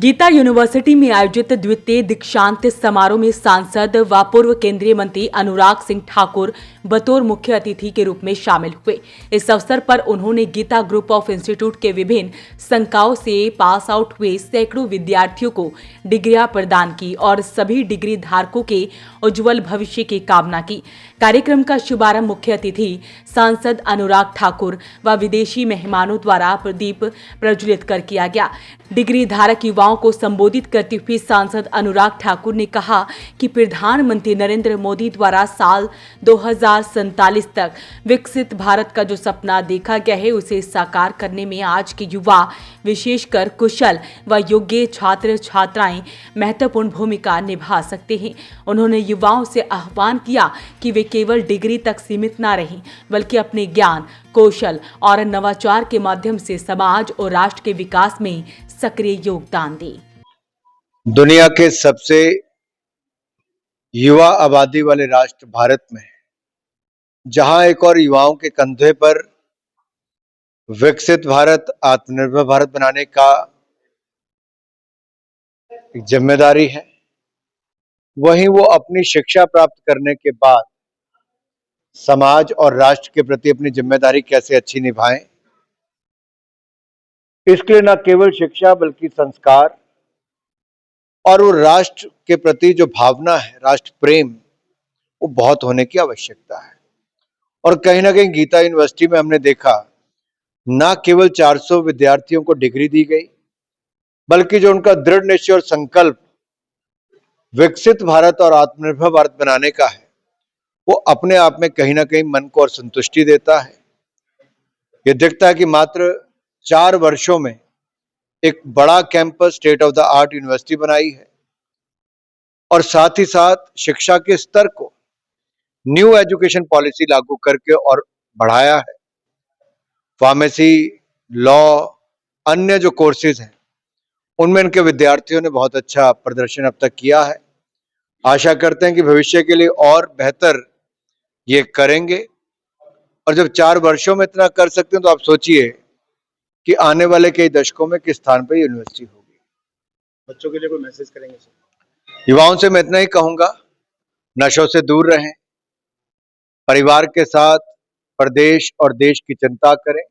Gita university में आयोजित द्वितीय दीक्षांत समारोह में सांसद व पूर्व केंद्रीय मंत्री अनुराग सिंह ठाकुर बतौर मुख्य अतिथि के रूप में शामिल हुए। इस अवसर पर उन्होंने गीता ग्रुप ऑफ इंस्टीट्यूट के विभिन्न संकायों से पास आउट हुए सैकड़ों विद्यार्थियों को डिग्रियां प्रदान की और सभी डिग्री धारकों के उज्जवल भविष्य की कामना की। कार्यक्रम का शुभारंभ मुख्य अतिथि सांसद अनुराग ठाकुर व विदेशी मेहमानों द्वारा प्रदीप प्रज्वलित कर किया गया। डिग्री धारक युवाओं को संबोधित करते हुए सांसद अनुराग ठाकुर ने कहा कि प्रधानमंत्री नरेंद्र मोदी द्वारा साल 2047 तक विकसित भारत का जो सपना देखा गया है उसे साकार करने में आज के युवा विशेषकर कुशल व योग्य छात्र छात्राएं महत्वपूर्ण भूमिका निभा सकते हैं। उन्होंने युवाओं से आह्वान किया कि वे केवल डिग्री तक सीमित न रहें बल्कि अपने ज्ञान, कौशल और नवाचार के माध्यम से समाज और राष्ट्र के विकास में सक्रिय योगदान दें। दुनिया के सबसे युवा आबादी वाले राष्ट्र भारत में, जहां एक और युवाओं के कंधे पर विकसित भारत, आत्मनिर्भर भारत बनाने का एक जिम्मेदारी है, वहीं वो अपनी शिक्षा प्राप्त करने के बाद समाज और राष्ट्र के प्रति अपनी जिम्मेदारी कैसे अच्छी निभाएं, इसके लिए न केवल शिक्षा बल्कि संस्कार और वो राष्ट्र के प्रति जो भावना है, राष्ट्र प्रेम, वो बहुत होने की आवश्यकता है। और कहीं ना कहीं गीता यूनिवर्सिटी में हमने देखा ना केवल 400 विद्यार्थियों को डिग्री दी गई, बल्कि जो उनका दृढ़ निश्चय और संकल्प विकसित भारत और आत्मनिर्भर भारत बनाने का है, वो अपने आप में कहीं ना कहीं मन को और संतुष्टि देता है। ये दिखता है कि मात्र 4 वर्षों में एक बड़ा campus, state of the art university बनाई है और साथ ही साथ शिक्षा के स्तर को न्यू एजुकेशन पॉलिसी लागू करके और बढ़ाया है। फार्मेसी, लॉ, अन्य जो कोर्सेज हैं उनमें इनके विद्यार्थियों ने बहुत अच्छा प्रदर्शन अब तक किया है। आशा करते हैं कि भविष्य के लिए और बेहतर ये करेंगे और जब 4 वर्षों में इतना कर सकते हैं तो आप सोचिए कि आने वाले कई दशकों में किस स्थान पर यूनिवर्सिटी होगी। बच्चों के लिए कोई मैसेज करेंगे सर? युवाओं से मैं इतना ही कहूंगा, नशों से दूर रहें, परिवार के साथ प्रदेश और देश की चिंता करें,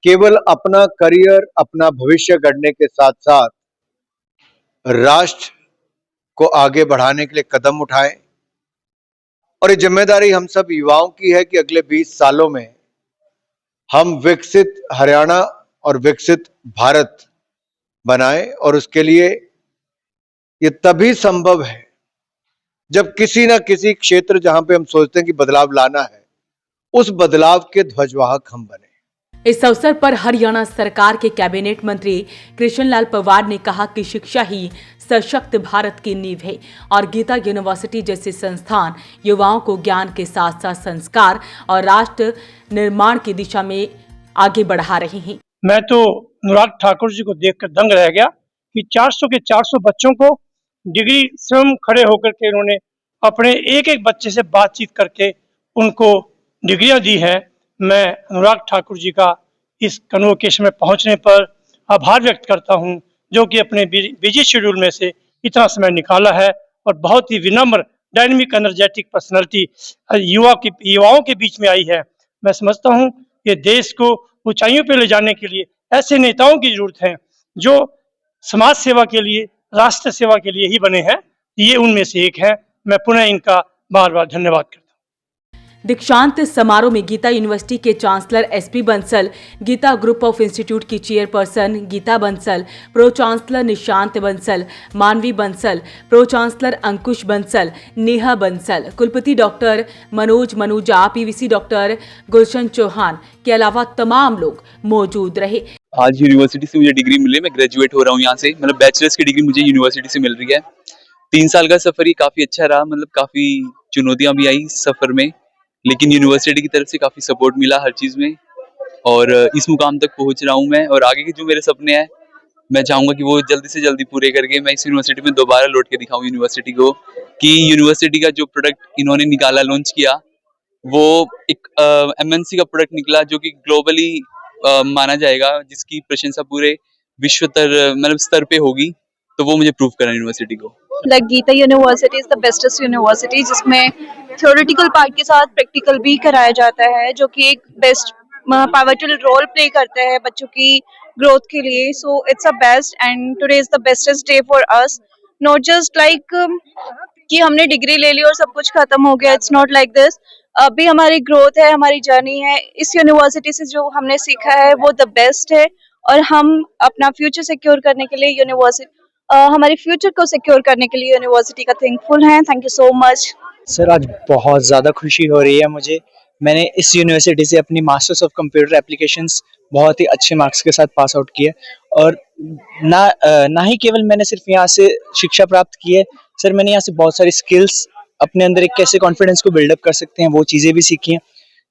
केवल अपना करियर, अपना भविष्य गढ़ने के साथ साथ राष्ट्र को आगे बढ़ाने के लिए कदम उठाएं। और ये जिम्मेदारी हम सब युवाओं की है कि अगले 20 सालों में हम विकसित हरियाणा और विकसित भारत बनाएं और उसके लिए ये तभी संभव है जब किसी ना किसी क्षेत्र जहां पे हम सोचते हैं कि बदलाव लाना है, उस बदलाव के ध्वजवाहक हम बने। इस अवसर पर हरियाणा सरकार के कैबिनेट मंत्री कृष्णलाल पंवार ने कहा कि शिक्षा ही सशक्त भारत की नींव है और गीता यूनिवर्सिटी जैसे संस्थान युवाओं को ज्ञान के साथ साथ संस्कार और राष्ट्र निर्माण की दिशा में आगे बढ़ा रहे हैं। मैं तो अनुराग ठाकुर जी को देखकर दंग रह गया कि 400 के 400 बच्चों को डिग्री स्वयं खड़े होकर के उन्होंने अपने एक एक बच्चे से बातचीत करके उनको डिग्रियां दी हैं। मैं अनुराग ठाकुर जी का इस कन्वोकेशन में पहुंचने पर आभार व्यक्त करता हूं, जो कि अपने बिजी शेड्यूल में से इतना समय निकाला है और बहुत ही विनम्र, डायनेमिक, एनर्जेटिक पर्सनालिटी युवाओं के बीच में आई है। मैं समझता हूं ये देश को ऊंचाइयों पर ले जाने के लिए ऐसे नेताओं की जरूरत है जो समाज सेवा के लिए, राष्ट्र सेवा के लिए ही बने हैं। ये उनमें से एक है। मैं पुनः इनका बार बार धन्यवाद करता हूं। दीक्षांत समारोह में गीता यूनिवर्सिटी के chancellor SP Bansal, Geeta group of institute की chairperson Geeta Bansal, pro chancellor Nishant Bansal, Manvi Bansal, pro chancellor Ankush Bansal, Neha Bansal, कुलपति doctor Manoj Manuja, PVC doctor Gulshan Chauhan के अलावा तमाम लोग मौजूद रहे। आज यूनिवर्सिटी से मुझे डिग्री मिली, मैं ग्रेजुएट हो रहा हूँ यहाँ से, मतलब बैचलर्स की डिग्री मुझे यूनिवर्सिटी से मिल रही है। 3 साल का सफर ही काफी अच्छा रहा, मतलब काफी चुनौतियां भी आई सफर में, लेकिन यूनिवर्सिटी की तरफ से काफी सपोर्ट मिला हर चीज में और इस मुकाम तक पहुंच रहा हूं मैं। और आगे के जो मेरे सपने हैं मैं चाहूंगा कि वो जल्दी से जल्दी पूरे करके मैं इस यूनिवर्सिटी में दोबारा लौट के दिखाऊं यूनिवर्सिटी को कि यूनिवर्सिटी का जो प्रोडक्ट इन्होंने निकाला, लॉन्च किया, वो एक एमएनसी का प्रोडक्ट निकला जो कि ग्लोबली माना जाएगा, जिसकी प्रशंसा पूरे मतलब स्तर पे होगी, तो वो मुझे प्रूव करना यूनिवर्सिटी को। Like Geeta university is the bestest university जिसमें थ्योरेटिकल पार्ट के साथ प्रैक्टिकल भी कराया जाता है, जो कि एक बेस्ट पावरफुल रोल प्ले करता है बच्चों की ग्रोथ के लिए. So it's a best and today is the bestest day for us. Not just like कि हमने डिग्री ले ली और सब कुछ खत्म हो गया. It's not like this. अभी हमारी ग्रोथ है, हमारी जर्नी है. इस यूनिवर्सिटी से जो हमने सीखा है वो द बेस्ट है, और हम अपना फ्यूचर सिक्योर करने के लिए हमारे फ्यूचर को सिक्योर करने के लिए यूनिवर्सिटी का थैंकफुल हैं. Thank you so much. Sir आज बहुत ज़्यादा खुशी हो रही है मुझे. मैंने इस यूनिवर्सिटी से अपनी मास्टर्स ऑफ कंप्यूटर एप्लीकेशंस बहुत ही अच्छे मार्क्स के साथ पास आउट किया, और ना ही केवल मैंने सिर्फ यहाँ से शिक्षा प्राप्त की है सर, मैंने यहाँ से बहुत सारी स्किल्स, अपने अंदर एक कैसे कॉन्फिडेंस को बिल्डअप कर सकते हैं वो चीज़ें भी सीखी हैं,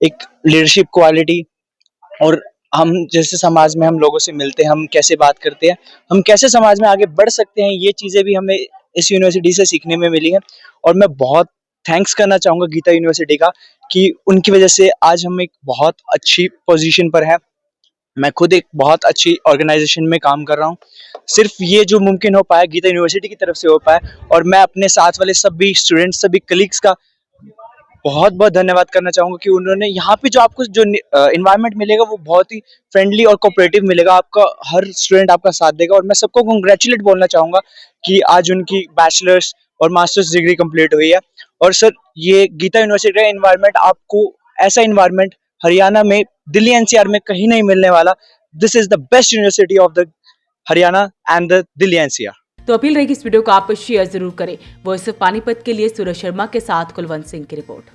एक लीडरशिप क्वालिटी, और हम जैसे समाज में हम लोगों से मिलते हैं, हम कैसे बात करते हैं, हम कैसे समाज में आगे बढ़ सकते हैं, ये चीज़ें भी हमें इस यूनिवर्सिटी से सीखने में मिली हैं. और मैं बहुत थैंक्स करना चाहूँगा गीता यूनिवर्सिटी का, कि उनकी वजह से आज हम एक बहुत अच्छी पोजीशन पर हैं. मैं खुद एक बहुत अच्छी ऑर्गेनाइजेशन में काम कर रहा हूँ. सिर्फ ये जो मुमकिन हो पाया गीता यूनिवर्सिटी की तरफ से हो पाया, और मैं अपने साथ वाले सभी स्टूडेंट्स, सभी कलीग्स का बहुत बहुत धन्यवाद करना चाहूँगा कि उन्होंने यहाँ पे जो आपको जो इन्वायरमेंट मिलेगा वो बहुत ही फ्रेंडली और कोऑपरेटिव मिलेगा. आपका हर स्टूडेंट आपका साथ देगा, और मैं सबको कंग्रेचुलेट बोलना चाहूँगा कि आज उनकी बैचलर्स और मास्टर्स डिग्री कंप्लीट हुई है. और सर ये गीता यूनिवर्सिटी का इन्वायरमेंट, आपको ऐसा इन्वायरमेंट हरियाणा में, दिल्ली एनसीआर में कहीं नहीं मिलने वाला. This is the best university of the Haryana and the Delhi NCR. तो अपील रहेगी इस वीडियो को आप शेयर जरूर करें. वॉइस ऑफ पानीपत के लिए सूरज शर्मा के साथ कुलवंत सिंह की रिपोर्ट.